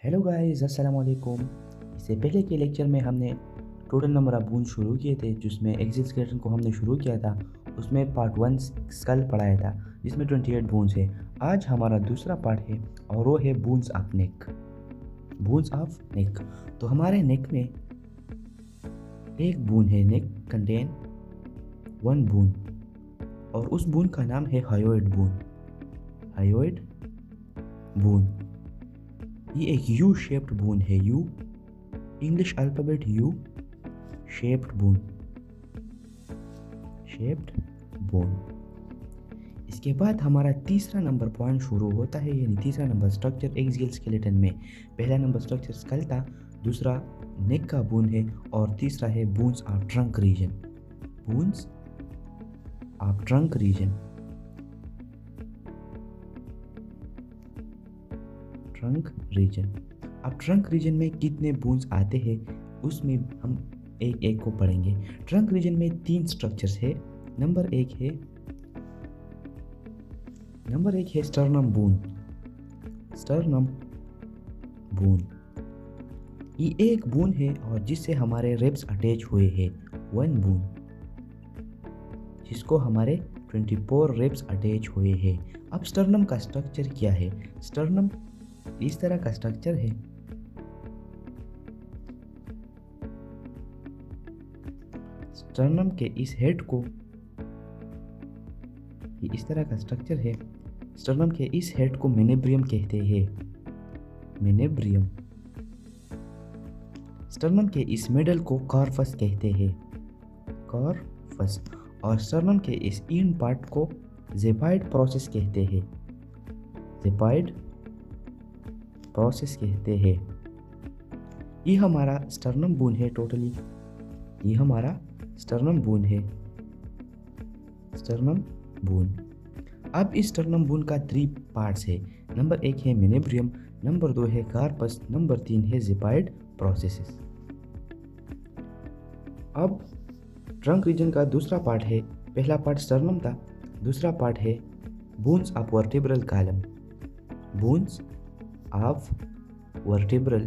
Hello guys, अस्सलाम वालेकुम। इससे पहले के लेक्चर में हमने टोटल नंबर ऑफ बूंस शुरू किए थे, जिसमें एक्सिस्केशन को हमने शुरू किया था। उसमें पार्ट 1 स्कल पढ़ाया था, जिसमें 28 बूंस है। आज हमारा दूसरा पार्ट है और वो है boons of neck. Boons of neck. तो हमारे नेक में एक बून है। नेक कंटेन वन बून, और उस बून का नाम है हायोइड बून। हायोइड बून ये एक यू शेप्ड बून है। You, English alphabet U shaped bone. Shaped bone. इसके बाद हमारा तीसरा नंबर पॉइंट शुरू होता है, यानी तीसरा नंबर स्ट्रक्चर एक्सियल स्केलेटन में। पहला नंबर स्ट्रक्चर स्कल था, दूसरा नेक का बोन है, और तीसरा है bones of trunk reason. Bones of trunk reason. Trunk reason. अब ट्रंक रीजन में कितने बोन्स आते हैं उसमें हम एक एक को पढ़ेंगे। ट्रंक रीजन में 3 स्ट्रक्चर्स है। नंबर एक है स्टर्नम बोन। स्टर्नम बोन ये एक बोन है, और जिससे हमारे रिब्स अटैच हुए हैं। वन बोन, जिसको हमारे 24 रिब्स अटैच हुए हैं। अब स्टर्नम का स्ट्रक्चर क्या है? स्टर्नम इस तरह का स्ट्रक्चर है। स्टर्नम के इस हेड को, ये इस तरह का स्ट्रक्चर है। स्टर्नम के इस हेड को मेनेब्रियम कहते हैं। मेनेब्रियम। स्टर्नम के इस मिडल को कॉर्पस कहते हैं। कॉर्पस। और स्टर्नम के इस इन पार्ट को ज़ेपाइड प्रोसेस कहते हैं। ज़ेपाइड प्रोसेस कहते हैं। ये हमारा स्टर्नम बोन है टोटली। ये हमारा स्टर्नम बोन है। Sternum bone. अब इस स्टर्नम बोन का 3 पार्ट्स है। नंबर 1 है मेनेब्रियम, नंबर 2 है कार्पस, नंबर 3 है ज़ेपाइड प्रोसेसेस। अब ट्रंक रीजन का दूसरा पार्ट है। पहला पार्ट स्टर्नम था, दूसरा पार्ट है bones of vertebral column. Bones of vertebral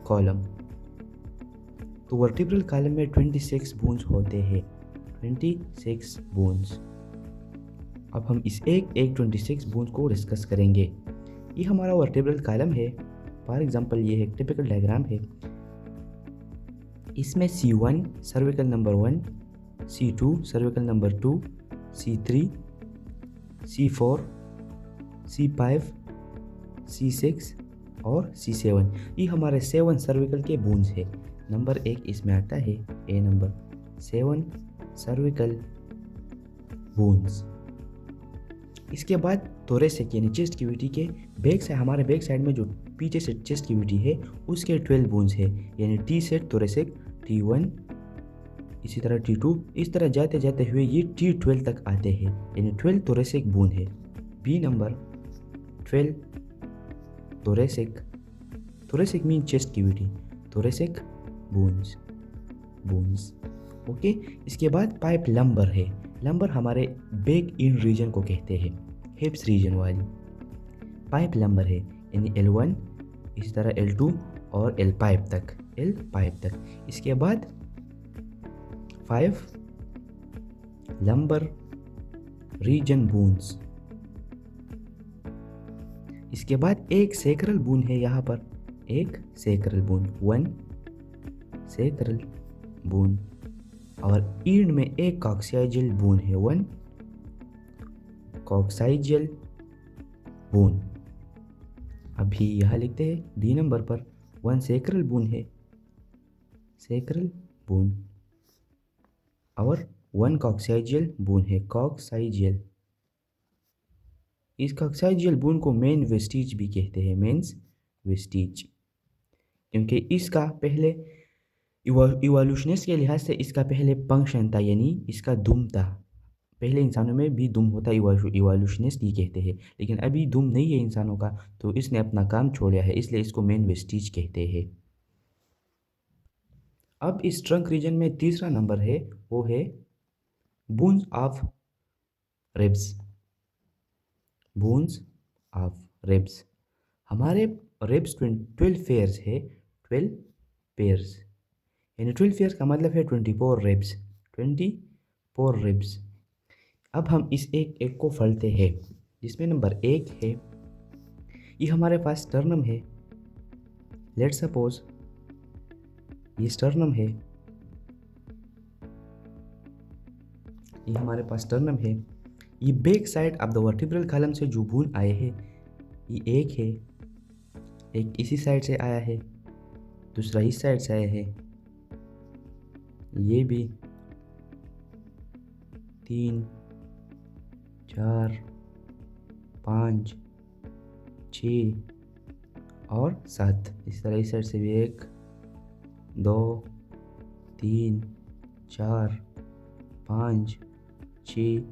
column. तो वर्टिब्रल कॉलम में 26 बोन्स होते हैं। 26 बोन्स। अब हम इस एक 26 बोन्स को डिस्कस करेंगे। ये हमारा वर्टिब्रल कॉलम है। फॉर एग्जांपल ये एक टिपिकल डायग्राम है। इसमें C1 cervical number 1, C2 cervical number 2, C3, C4, C5, C6 और C7। ये हमारे 7 सर्विकल के बोन्स है। नंबर 1 इसमें आता है, ए नंबर 7 सर्विकल बोन्स। इसके बाद थोरेसिक यानी चेस्ट कैविटी के बैक से, हमारे बैक साइड में जो पीछे से चेस्ट कैविटी है उसके 12 बोन्स है, यानी T सेट थोरेसिक, T1, इसी तरह T2, इस तरह जाते जाते हुए ये T12 तक आते हैं, यानी 12 थोरेसिक बोन है। बी number 12 thoracic. Thoracic mean chest cavity, thoracic bones. Bones okay. इसके बाद पाइप लंबर है। लंबर हमारे बैक इन रीजन को कहते हैं, हिप्स रीजन वाली पाइप लंबर है, यानी L1, इसी तरह L2 और L पाइप तक, L पाइप तक। इसके बाद 5 लंबर रीजन बोन्स। इसके बाद एक सेक्रल बोन है यहाँ पर, एक सेक्रल बोन, 1 सेक्रल बोन। और ईड में एक कॉक्साइजियल बोन है, 1 कॉक्साइजियल बोन। अभी यहाँ लिखते हैं डी नंबर पर 1 सेक्रल बोन है, सेक्रल बोन, और 1 कॉक्साइजियल बोन है, कॉक्साइजियल। इस कॉक्साइजियल बोन को मेन वेस्टीज भी कहते हैं, मेंस वेस्टीज, क्योंकि इसका पहले इवोल्यूशनिस्ट के लिहाज से इसका पहले फंक्शन था, यानी इसका दुम था। पहले इंसानों में भी दुम होता, इवोल्यूशनिस्ट ये कहते हैं, लेकिन अभी दुम नहीं है इंसानों का, तो इसने अपना काम छोड़ा है, इसलिए इसको मेन वेस्टीज कहते हैं। अब इस ट्रंक रीजन में तीसरा नंबर है, वो है bones of ribs. Bones of ribs. हमारे रिब्स 12 पेयर्स है, 12 पेयर्स, यानी 12 पेयर्स का मतलब है 24 रिब्स, 24 रिब्स। अब हम इस एक एक को फलते हैं, जिसमें नंबर 1 है, ये हमारे पास स्टर्नम है। लेट्स सपोज ये स्टर्नम है, ये हमारे पास स्टर्नम है। ये back side of the vertebral column से जो बोन आए हैं, ये एक है, एक इसी साइड से आया है, दूसरा इस साइड से आया है, ये भी 3 4 5 6 और 7। इस तरह इस साइड से भी 1 2 3 4 5 6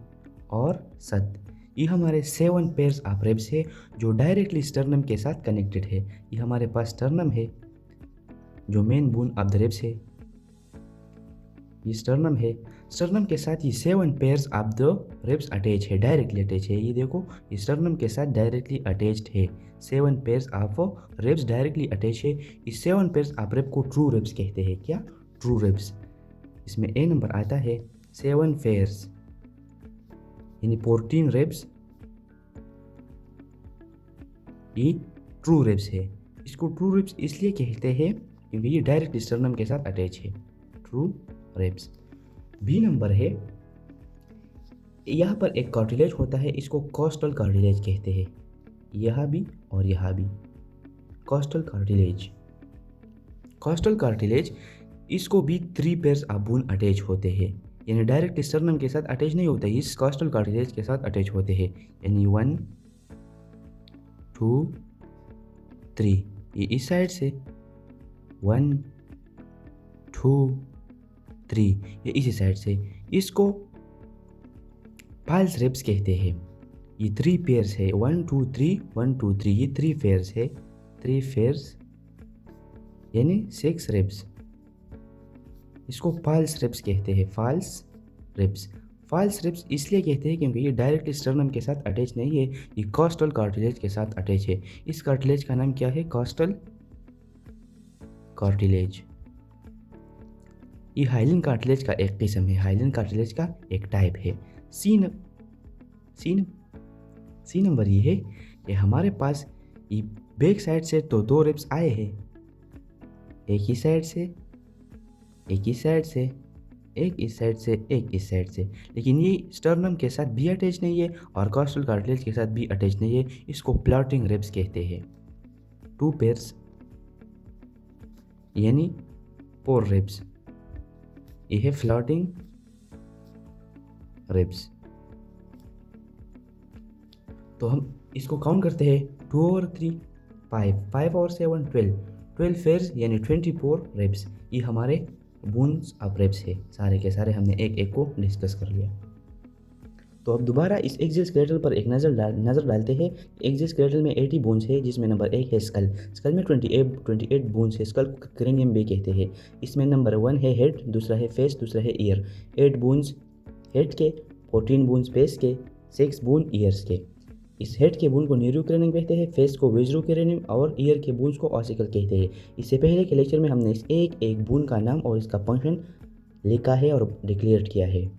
और 7। ये हमारे 7 पेयर्स ऑफ रिब्स है जो डायरेक्टली स्टर्नम के साथ कनेक्टेड है। ये हमारे पास स्टर्नम है जो main bone of the ribs है, ये स्टर्नम है। स्टर्नम के साथ ये 7 pairs of the ribs attach है, डायरेक्टली अटैच है। ये देखो, ये स्टर्नम के साथ डायरेक्टली अटैच्ड है। 7 pairs of ribs directly attach है। इस 7 पेयर्स ऑफ रिब को ट्रू रिब्स कहते हैं। क्या? True ribs. इसमें ए नंबर आता है 7 पेयर्स, यानी 14 रिब्स, ये ट्रू रिब्स है। इसको ट्रू रिब्स इसलिए कहते हैं क्योंकि ये डायरेक्ट स्टर्नम के साथ अटैच है, ट्रू रिब्स। बी नंबर है, यहाँ पर एक कार्टिलेज होता है, इसको कॉस्टल कार्टिलेज कहते हैं। यहाँ भी और यहाँ भी कॉस्टल कार्टिलेज। कॉस्टल कार्टिलेज, इसको भी 3 पेयर्स ऑफ बोन अटैच होते हैं, यानी डायरेक्ट स्टर्नम के साथ अटैच नहीं होता है, इस कॉस्टल कार्टिलेज के साथ अटैच होते हैं। यानी 1 2 3, ये इस साइड से 1 2 3, ये इसी साइड से। इसको फाल्स रिब्स कहते हैं। ये 3 पेयर्स है, 1 2 3 1 2 3, ये 3 पेयर्स है, 3 पेयर्स यानी 6 रिब्स। इसको फाल्स रिब्स कहते हैं, फाल्स रिब्स। फाल्स रिब्स इसलिए कहते हैं क्योंकि ये डायरेक्ट स्टर्नम के साथ अटैच नहीं है, ये कॉस्टल कार्टिलेज के साथ अटैच है। इस कार्टिलेज का नाम क्या है? Costal cartilage. ये हाइलिन कार्टिलेज का एक किस्म है, हाइलिन कार्टिलेज का एक टाइप है। सी नंबर ये है कि हमारे पास ये बैक साइड से तो 2 रिब्स आए हैं, एक ही साइड से, एक इस साइड से, एक इस साइड से, एक इस साइड से, लेकिन ये स्टर्नम के साथ भी अटैच नहीं है और कॉस्टल कार्टिलेज के साथ भी अटैच नहीं है। इसको फ्लोटिंग रिब्स कहते हैं। 2 पेयर्स यानी 4 रिब्स, ये है फ्लोटिंग रिब्स। तो हम इसको काउंट करते हैं, 2 और 3 5, 5 और 7 12, 12 पेयर्स यानी 24 रिब्स। ये हमारे बोन्स ऑफ रिब्स है। सारे के सारे हमने एक एक को डिस्कस कर लिया। तो अब दोबारा इस एक्सोस्केलेटल पर एक नज़र डालते हैं। एक्सोस्केलेटल में 80 बोन्स है, जिसमें नंबर 1 है स्कल। स्कल में 28 बोन्स है, स्कल क्रेनियम भी कहते हैं। इसमें नंबर 1 है हेड, दूसरा है फेस, दूसरा है ईयर। 8 बोन्स हेड के, 14 बोन्स फेस के, 6 बोन ईयर्स के। इस हेड के बोन को न्यूरोक्रेनियम कहते हैं, फेस को वेजरोक्रेनियम और ईयर के बोन्स को ऑसिकल कहते हैं। इससे पहले के लेक्चर में हमने इस एक एक बोन का नाम और इसका फंक्शन लिखा है और डिक्लेयर किया है।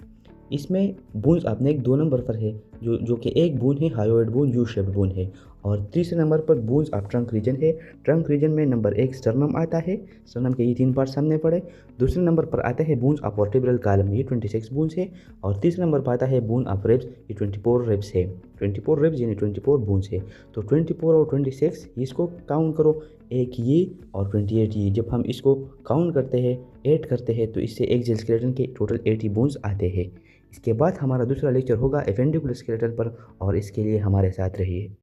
इसमें बोन्स अपने एक 2 नंबर पर है, जो कि एक बोन है hyoid bone, U shaped bone है, और तीसरे नंबर पर बोन्स ऑफ ट्रंक रीजन है। ट्रंक रीजन में नंबर 1 स्टर्नम आता है, स्टर्नम के ये 3 पार्ट सामने पड़े। दूसरे नंबर पर आता है बोन्स ऑफ वर्टिब्रल कॉलम, ये 26 बोन्स है, और तीसरे नंबर पर आता है बोन ऑफ रिब्स, ये 24 रिब्स है। 24 रिब्स यानी 24 बोन्स है। तो 24 और 26 इसको काउंट करो, एक ये और 28 ये। जब हम इसको काउंट करते हैं, ऐड करते हैं, तो इससे एक्सोस्केलेटन के टोटल 80 बोन्स आते हैं। इसके बाद हमारा दूसरा लेक्चर होगा एपेंडिकुलर स्केलेटन पर, और इसके लिए हमारे साथ रहिए।